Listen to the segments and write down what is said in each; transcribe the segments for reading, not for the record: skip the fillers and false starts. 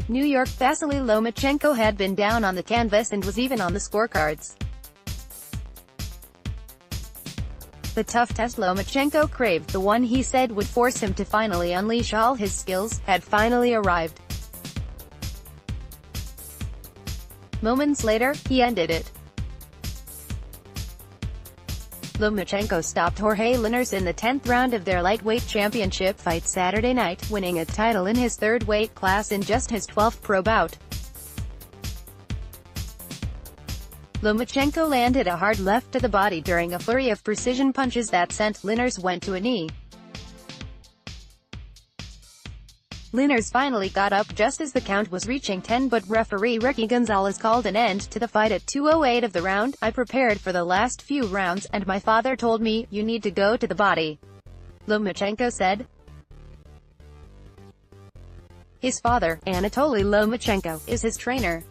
New York Vasyl Lomachenko had been down on the canvas and was even on the scorecards. The tough test Lomachenko craved, the one he said would force him to finally unleash all his skills, had finally arrived. Moments later, he ended it. Lomachenko stopped Jorge Linares in the 10th round of their lightweight championship fight Saturday night, winning a title in his third weight class in just his 12th pro bout. Lomachenko landed a hard left to the body during a flurry of precision punches that sent Linares went to a knee. Linares finally got up just as the count was reaching 10, but referee Ricky Gonzalez called an end to the fight at 2:08 of the round. "I prepared for the last few rounds, and my father told me, you need to go to the body," Lomachenko said. His father, Anatoly Lomachenko, is his trainer.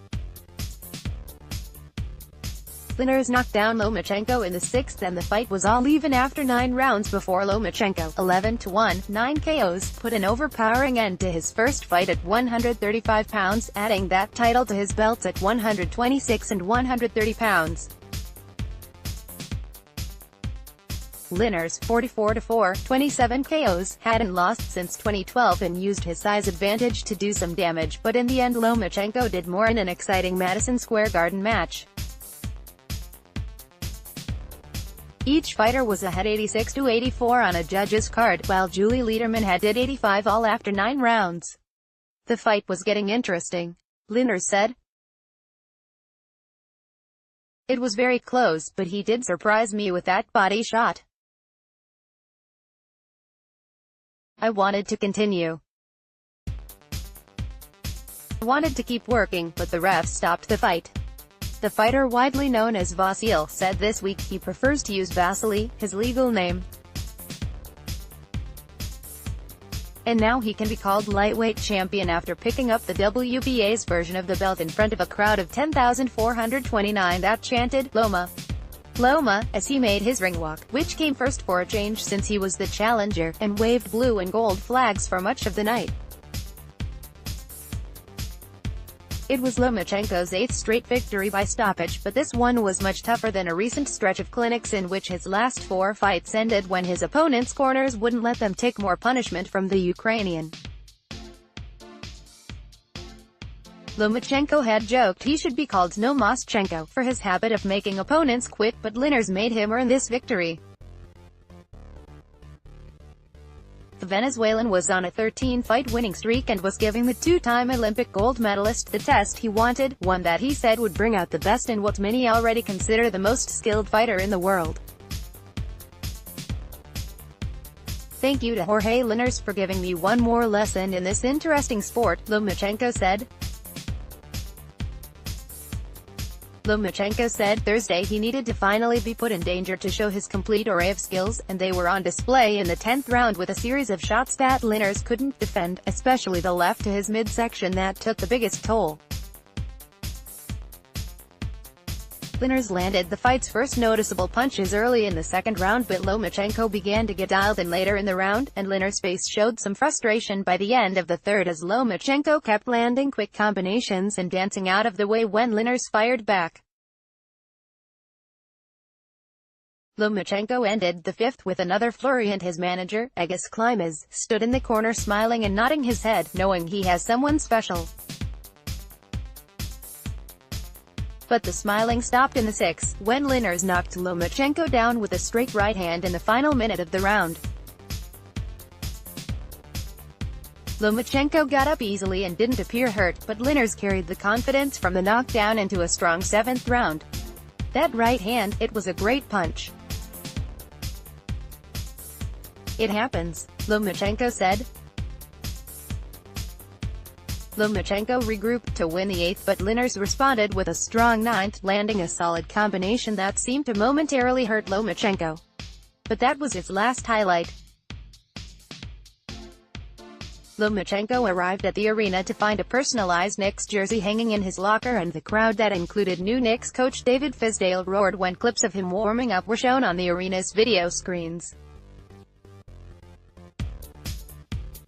Linares knocked down Lomachenko in the 6th and the fight was all even after 9 rounds before Lomachenko, 11-1, 9 KOs, put an overpowering end to his first fight at 135 pounds, adding that title to his belts at 126 and 130 pounds. Linares, 44-4, 27 KOs, hadn't lost since 2012 and used his size advantage to do some damage, but in the end Lomachenko did more in an exciting Madison Square Garden match. Each fighter was ahead 86-84 on a judge's card, while Julie Lederman had did 85 all after 9 rounds. "The fight was getting interesting," Linares said. "It was very close, but he did surprise me with that body shot. I wanted to continue. I wanted to keep working, but the ref stopped the fight." The fighter, widely known as Vasyl, said this week he prefers to use Vasiliy, his legal name. And now he can be called lightweight champion after picking up the WBA's version of the belt in front of a crowd of 10,429 that chanted, "Loma! Loma," as he made his ring walk, which came first for a change since he was the challenger, and waved blue and gold flags for much of the night. It was Lomachenko's 8th straight victory by stoppage, but this one was much tougher than a recent stretch of clinics in which his last 4 fights ended when his opponent's corners wouldn't let them take more punishment from the Ukrainian. Lomachenko had joked he should be called No Moschenko for his habit of making opponents quit, but Linares made him earn this victory. The Venezuelan was on a 13-fight winning streak and was giving the 2-time Olympic gold medalist the test he wanted, one that he said would bring out the best in what many already consider the most skilled fighter in the world. "Thank you to Jorge Linares for giving me one more lesson in this interesting sport," Lomachenko said. Lomachenko said Thursday he needed to finally be put in danger to show his complete array of skills, and they were on display in the 10th round with a series of shots that Linares couldn't defend, especially the left to his midsection that took the biggest toll. Linares landed the fight's first noticeable punches early in the 2nd round, but Lomachenko began to get dialed in later in the round, and Linares' face showed some frustration by the end of the 3rd as Lomachenko kept landing quick combinations and dancing out of the way when Linares fired back. Lomachenko ended the 5th with another flurry and his manager, Egis Klimas, stood in the corner smiling and nodding his head, knowing he has someone special. But the smiling stopped in the 6th, when Linares knocked Lomachenko down with a straight right hand in the final minute of the round. Lomachenko got up easily and didn't appear hurt, but Linares carried the confidence from the knockdown into a strong 7th round. "That right hand, it was a great punch. It happens," Lomachenko said. Lomachenko regrouped to win the 8th, but Linares responded with a strong 9th, landing a solid combination that seemed to momentarily hurt Lomachenko. But that was its last highlight. Lomachenko arrived at the arena to find a personalized Knicks jersey hanging in his locker, and the crowd that included new Knicks coach David Fizdale roared when clips of him warming up were shown on the arena's video screens.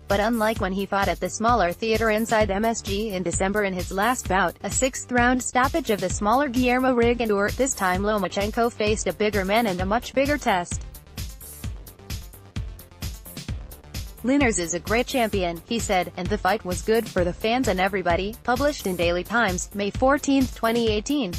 But unlike when he fought at the smaller theater inside MSG in December in his last bout, a sixth-round stoppage of the smaller Guillermo Rigondeaux, this time Lomachenko faced a bigger man and a much bigger test. "Linares is a great champion," he said, "and the fight was good for the fans and everybody." Published in Daily Times, May 14, 2018.